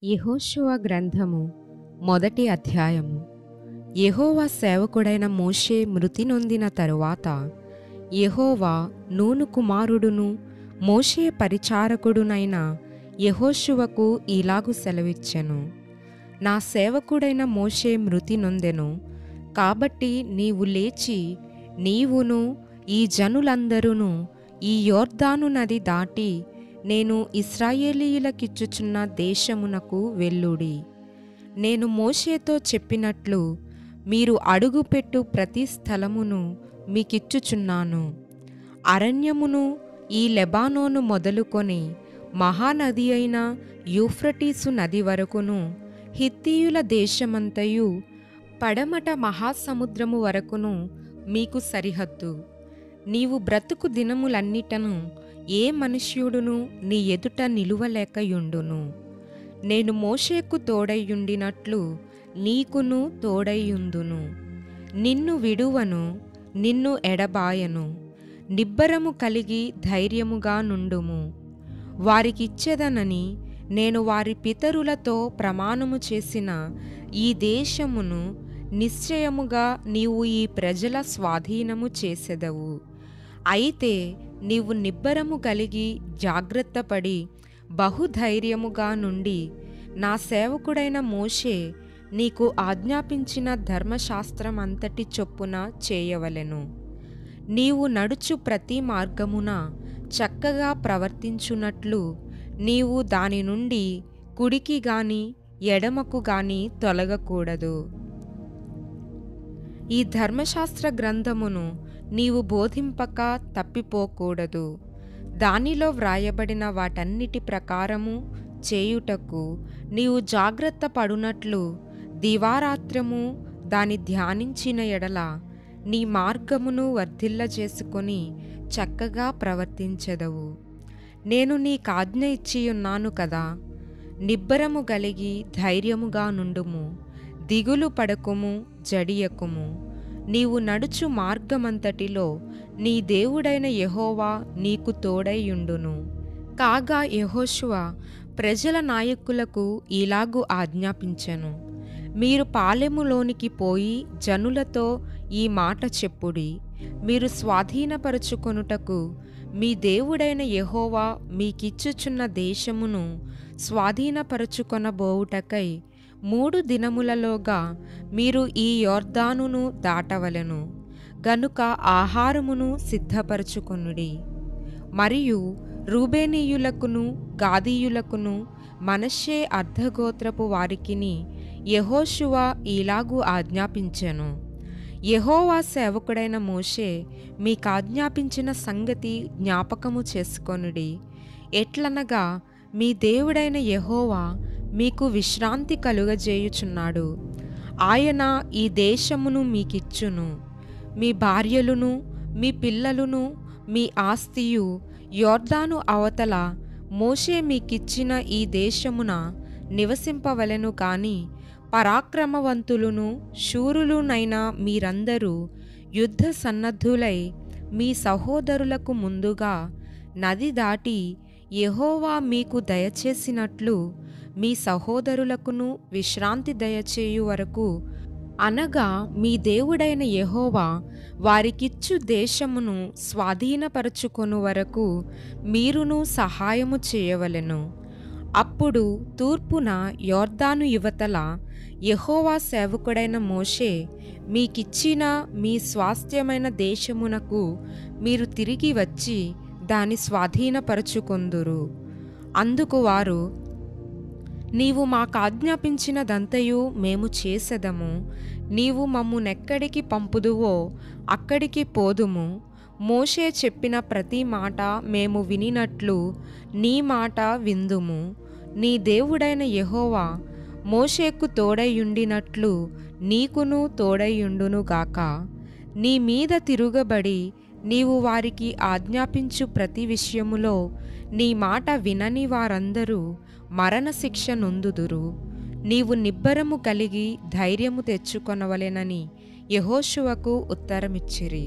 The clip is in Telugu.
యెహోషువ గ్రంథము మొదటి అధ్యాయము. యెహోవా సేవకుడైన మోషే మృతి నొందిన తరువాత యెహోవా నూను కుమారుడును మోషే పరిచారకుడునైన యెహోషువకు ఇలాగు సెలవిచ్చెను. నా సేవకుడైన మోషే మృతి నొందెను, కాబట్టి నీవు లేచి నీవును ఈ జనులందరూను ఈ యొర్దాను నది దాటి నేను ఇశ్రాయేలీయులకిచ్చుచున్న దేశమునకు వెళ్ళుడి. నేను మోషేతో చెప్పినట్లు మీరు అడుగుపెట్టు ప్రతి స్థలమును మీకిచ్చుచున్నాను. అరణ్యమును ఈ లెబానోను మొదలుకొని మహానది అయిన యూఫ్రటీసు నది వరకును, హిత్తీయుల దేశమంతయు పడమట మహాసముద్రము వరకును మీకు సరిహద్దు. నీవు బ్రతుకు దినములన్నిటను ఏ మనుష్యుడును నీ ఎదుట నిలువలేకయుండును. నేను మోషేకు తోడైయుండినట్లు నీకును తోడైయుందును. నిన్ను విడువను, నిన్ను ఎడబాయను. నిబ్బరము కలిగి ధైర్యముగా నుండుము. వారికిచ్చెదనని నేను వారి పితరులతో ప్రమాణము చేసిన ఈ దేశమును నిశ్చయముగా నీవు ఈ ప్రజల స్వాధీనము చేసెదవు. అయితే నీవు నిబ్బరము కలిగి జాగ్రత్తపడి బహుధైర్యముగా నుండి నా సేవకుడైన మోషే నీకు ఆజ్ఞాపించిన ధర్మశాస్త్రమంతటి చొప్పున చేయవలెను. నీవు నడుచు ప్రతి మార్గమున చక్కగా ప్రవర్తించున్నట్లు నీవు దాని నుండి కుడికి గాని ఎడమకు గాని తొలగకూడదు. ఈ ధర్మశాస్త్ర గ్రంథమును నీవు బోధింపక తప్పిపోకూడదు. దానిలో వ్రాయబడిన వాటన్నిటి ప్రకారము చేయుటకు నీవు జాగ్రత్త పడునట్లు దివారాత్రము దాని ధ్యానించిన ఎడల నీ మార్గమును వర్ధిల్లజేసుకొని చక్కగా ప్రవర్తించెదవు. నేను నీకాజ్ఞ ఇచ్చియున్నాను కదా. నిబ్బరము కలిగి ధైర్యముగా నుండుము. దిగులు పడకుము, జడియకుము. నీవు నడుచు మార్గమంతటిలో నీ దేవుడైన యెహోవా నీకు తోడైయుండును. కాగా యెహోషువ ప్రజల నాయకులకు ఇలాగు ఆజ్ఞాపించెను. మీరు పాలెములోనికి పోయి జనులతో ఈ మాట చెప్పుడి. మీరు స్వాధీనపరచుకొనుటకు మీ దేవుడైన యెహోవా మీకిచ్చుచున్న దేశమును స్వాధీనపరచుకొనబోవుటకై 3 దినములలోగా మీరు ఈ యొర్దానును దాటవలెను. గనుక ఆహారమును సిద్ధపరచుకొనుడి. మరియు రూబేనీయులకును గాదీయులకును మనష్షే అర్ధగోత్రపు వారికిని యెహోషువ ఇలాగు ఆజ్ఞాపించెను. యెహోవా సేవకుడైన మోషే మీకాజ్ఞాపించిన సంగతి జ్ఞాపకము చేసుకొనుడి. ఎట్లనగా మీ దేవుడైన యెహోవా మీకు విశ్రాంతి కలుగజేయుచున్నాడు. ఆయన ఈ దేశమును మీకిచ్చును. మీ భార్యలును మీ పిల్లలును మీ ఆస్తియు యొర్దాను అవతల మోషే మీకిచ్చిన ఈ దేశమున నివసింపవలెను కాని పరాక్రమవంతులును శూరులునైన మీరందరూ యుద్ధ సన్నద్ధులై మీ సహోదరులకు ముందుగా నది దాటి యెహోవా మీకు దయచేసినట్లు మీ సహోదరులకును విశ్రాంతి దయచేయు వరకు, అనగా మీ దేవుడైన యెహోవా వారికిచ్చు దేశమును స్వాధీనపరచుకొను వరకు మీరును సహాయము చేయవలెను. అప్పుడు తూర్పున యొర్దాను యువతల యెహోవా సేవకుడైన మోషే మీకిచ్చిన మీ స్వాస్థ్యమైన దేశమునకు మీరు తిరిగి వచ్చి దాని స్వాధీనపరచుకొందురు. అందుకు వారు, నీవు మాకాజ్ఞాపించినదంతయు మేము చేసెదము. నీవు మమ్మునెక్కడికి పంపుదువో అక్కడికి పోదుము. మోషే చెప్పిన ప్రతి మాట మేము వినినట్లు నీ మాట విందుము. నీ దేవుడైన యెహోవా మోషేకు తోడైయుండినట్లు నీకును తోడైయుండునుగాక. నీ మీద తిరుగబడి నీవు వారికి ఆజ్ఞాపించు ప్రతి విషయములో నీ మాట వినని వారందరూ మరణశిక్ష నొందుదురు. నీవు నిబ్బరము కలిగి ధైర్యము తెచ్చుకొనవలెనని యెహోషువకు ఉత్తరమిచ్చిరి.